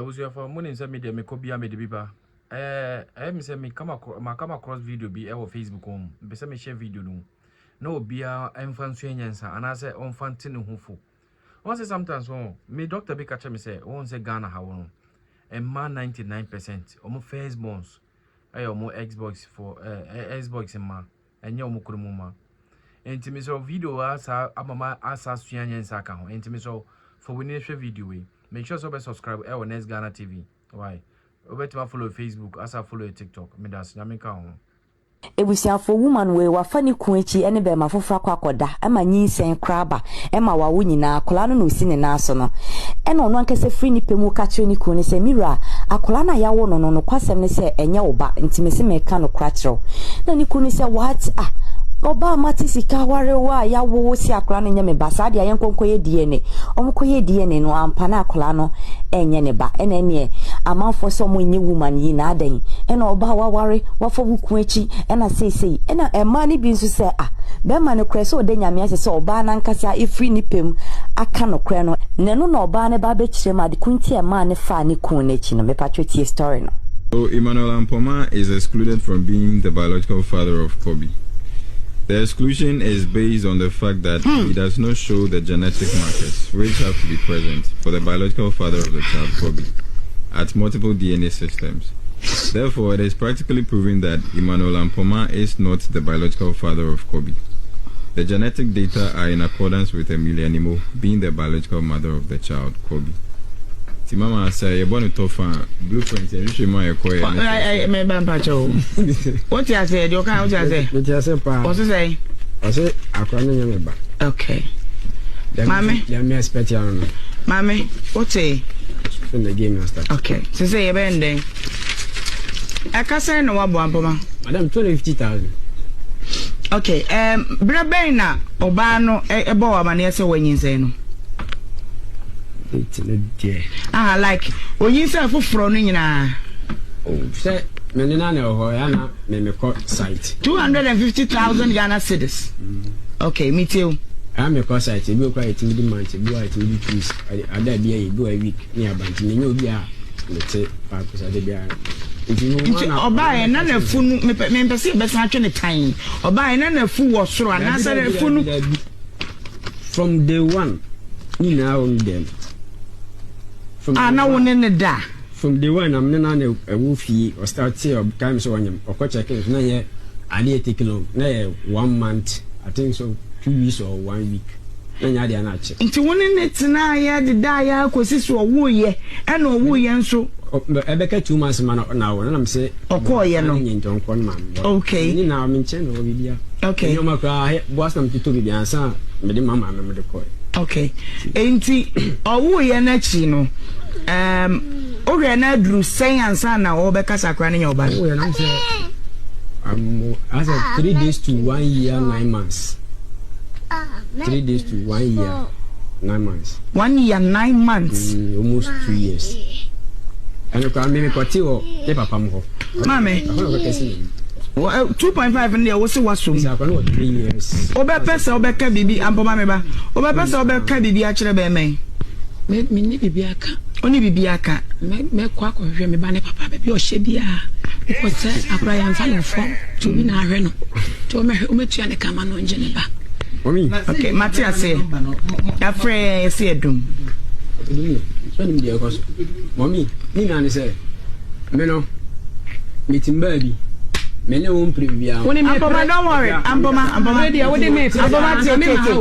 was your for money in media me copy me the biba. Me say me come across video be our Facebook home. Be say me share video no. No be a infant nyansa and I say on fantin no hufo. One say sometimes me doctor be catch me say one say Ghana how no. And man 99% omo first bonds. Omo Xbox for Xbox in ma. Enye omo kurumuma. Enti me so video asa amama asa nyansa ka ho. Enti me so for we need share video we. Make sure to subscribe our Next Ghana TV. Why? Obetuma follow Facebook, asa follow TikTok. Me das nyameka ho. Ebusiafo woman we wafani kuechi ene be mafofra kwakoda ama nyinsen kraba ema wawo nyina akola no si ne naso no ena ono ankese free ni pemu ka kire ni kunu se mira akola na yawo no kwasem ne se enye oba ntimese meka no kratro na ni kunu se what oba mati sika ware wa yawo si akola no nyame ba sa dia yenkonkoye DNA omkoye DNA no ampa na akola no enye ne ba ena ene amanfo so mo nyi woman yi na adan ena oba wa ware wafo bukuechi ena sei ena ema ni bi nso se be ma ne kre so de nyame ase se oba na nkasa efri ni pem aka no kre no ne no na oba ne ba be kire ma de kunti ema ne fa ne kun na chi no me patriotic story no. So Emmanuel Ampoma is excluded from being the biological father of Kobe. The exclusion is based on the fact that he does not show the genetic markers which have to be present for the biological father of the child, Kobe, at multiple DNA systems. Therefore, it is practically proven that Emmanuel Ampoma is not the biological father of Kobe. The genetic data are in accordance with Emilia Nimo being the biological mother of the child, Kobe. Mama say you born to fan blueprint and you my acquire. I what you say? You can't what you say? What you say, pa? What you say? I say I can't remember. Okay. Mommy, let me expect you. Mommy, what say? When the game start. Okay. So say you bending. I can't say no one Ampoma. Madam 250,000. Okay. Brabey na obano ebo amane say when you say no. Like when you say for no nyina say me na na ho ya na me ko site 250,000 Ghana cedis. Okay, me too. I me ko site bi okwa etimi di month bi wa etimi di fees ada bi e go a week ni abanti ni obi a me te pa ko sa de bi a nti oba na na fu me pese be san atwe ne tan oba na fu wo soro ana sa na fu no from day one ni na on them. Now one da. From the one I'm not a woofy or start here or time so on or coach I can na I take long. Na 1 month, I think so 2 weeks or 1 week. Nya dia na che. Nti woni net na ya de da ya kwosiso owo ye e na owo ye nso ebeka 2 months man na wo na am say okoye no. Okay. Ni na am chen no bibia. Okay. Yo makra boss nam tito bibia ansa me de mama me de koy. Okay. Enti owo ye na chi no owe na dru science na wo be kasa kra na oba. Owe na say as a 3 days to 1 year 9 months. 3 days to 1 year 9 months. 1 year 9 months. Almost 2 years. And ko me ko ti o e papa mo. Mame. 2.5 in there was so. 3 years. Obe pesa obe ka bibi Ampoma me ba. Obe pesa obe ka bibi a kire be men. Me ni bibi aka. Oni bibi aka. Me kwa hwe me ba ne papa be o hye bia. Ko se akura ya mfa no fo. To bi na hwe no. To me hwe o metua ne kama no nje ne ba. Mommy. Okay, Matthias say. Afre say edum. Mommy, ni na ne say. Me no. Meeting baby. Many won't preview. Ampoma, don't worry. Ampoma, ready. What do you mean? Ampoma,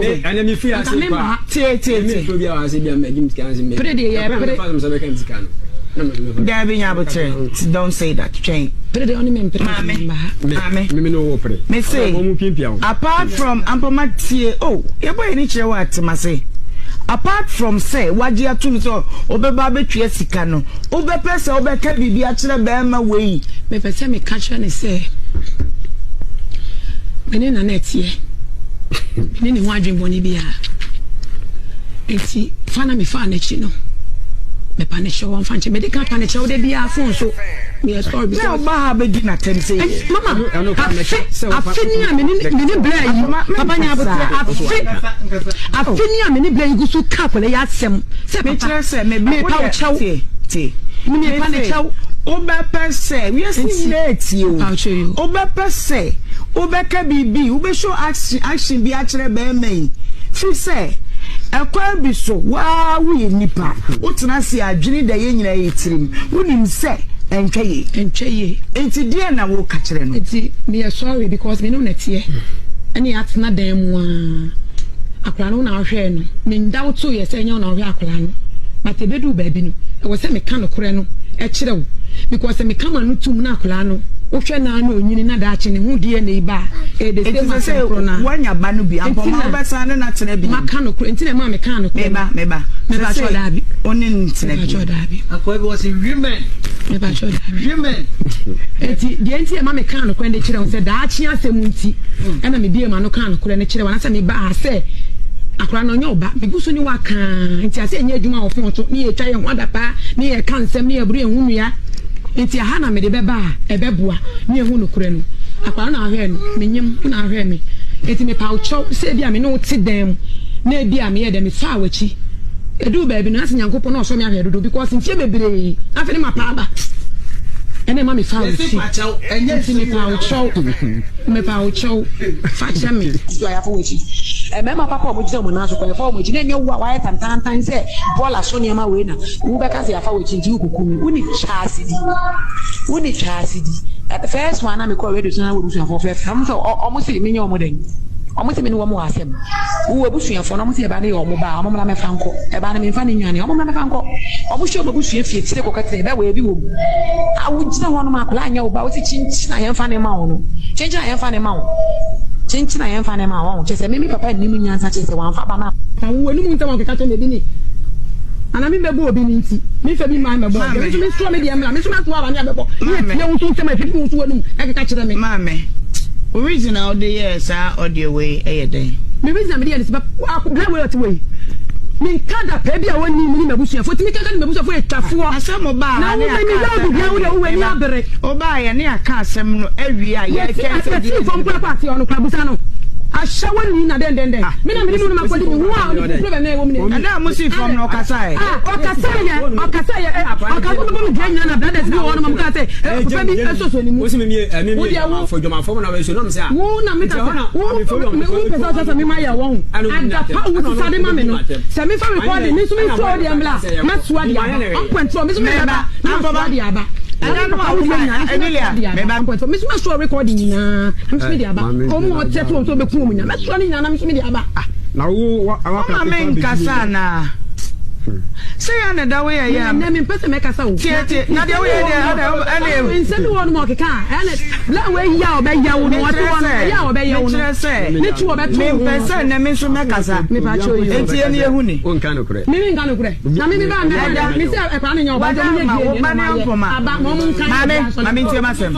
take. And then if you are saying, take. Preview, I say, be a medium scan. Pretty, yeah, pretty. Don't say that. Change. Pretty only mean pretty. Me no operate. Me say. Apart from Ampoma, oh, you boy any chair what ma say. Apart from say, what you to so obeba betwe sika no obe pesa obe ka bibi a kire be ma wei me pese me catch and say mene na netie mene ni wadwen boni bia enti fana me fa na chi no me pa ne show on fanche medical pa ne show de bia phone so me story be so ba ha be di na tem say mama afini a mene bla yi papa nya afini a mene bla yi gusu ka kwale ya asem se me kire se me pa chaw te me pa ne chaw obepe se we see late you obepe se obeka bibi ube show action bi akere be mai fi se ekwa bi so wa we nipa utena se adwene da ye nyina yetirim wonim se entweye enti die na wo ka kere no enti me sorry because me no netie ani atena dan mu akura no na ahwe no me ndawo to ye se nya na ahwe akura no matebedu baabi no e wo se me ka no kore no e kire wo because me kama no tum na akura no wohwe na na onyini na da ache ne hu die na iba e de se ma se corona wanya ba no bi ampoma obesa ne na tena bi maka no enti na ma me ka no meba choda bi onin tena bi choda bi akoy bi was women meba choda bi women enti de enti ma me ka no kwende kire wo se da ache asem nti e na me bie ma no ka no kure ne kire wa na se me ba ase akura no nyoba bigusu ni waka nti ase enye adwuma ofon to ni etwa ye ho adapa ni ye kansem ni ye buru ehunu ya nti aha na me de beba ebeboa ni ehunu kure no akura na ahwe no menyem na ahwe me enti me pa ucho se bia me no ti dem na bia me ye de me fa awachi edu ba bi no ase nyankopon na so me ahwe dodo because nti bebre afi ni mapa aba ene ma me fa awachi enye me pa ucho fa chame so ya fa awachi mema papa omujide mu na so ko fa omujide enye wo wa tantan se bola so niam we na wo be ka se afa we chinji ukukumi uni chasidi at the first one na me ko we do so na wo busu afo fe am so omusi me nya omudan omusi me ni wo mu asem wo busu afo na omusi e ba na yo mu ba omumla me fanko e ba na me fa ni nwane omumla me fanko obusu obusu efie tire ko katre be we bi wo awujina ho no ma kula anya wo ba wo ti chinchi na ye fa ne ma wo no chinchi na ye fa ne ma wo chinchi na yemfa ne ma won chese mimi papa ni mu nyansa chese wan fa ba na wo ni mu ntama ke ka to me bi ni ana mi mebo obi ni nti mi fa bi ma mebo mi so mi so me de amla mi so ma to aba ni abebo ni tie wo so ntama fi wo so wanum e ka kire me mame original de yes audio way e den mi original me de yes ba bla way ot way min kada pe bia woni mi mabusu fo timi kada mabusu fo etwafo asem ba na wo mi da bia wo we ni abere o ba ye ne aka asem no awie a ye ke di fo mpa pa ti onu kwabusa no ashawo ni na den mi na mi mu ma kodi mi wo a oni problem na wo mi ne ada musi from no kasai okasa ye okasa mo mi ganya na brothers bi wo no ma ka say fa bi so ni mu wo si mi fo joma fo na we so no me say wo na mi ta wo pesa sa mi ma ya wo ada pa wo sa de ma me no se mi fa recording mi so mi so de ambla ma so de aba on point mi so mi aba na so de aba ana no ma wo Emilia me ba point mi so ma so recording na mi so de aba o mo te to so be ku mu nya ma so ni na mi so mi de aba na wo awaka men kasa na say na da we ya na me pese me kasa o tie na da we ya ana nsemi wo no mo keka ana la we ya o be ya wo no to wo ya o be ya wo no ni tu o be to me pese na me so me kasa me pa cho yi enti eni ehu ni on kan okure mi nkan okure na mi ba me mi se e pa na nya o ba jo mi ye ma na mpoma aba mo mun kan ma me ntie masem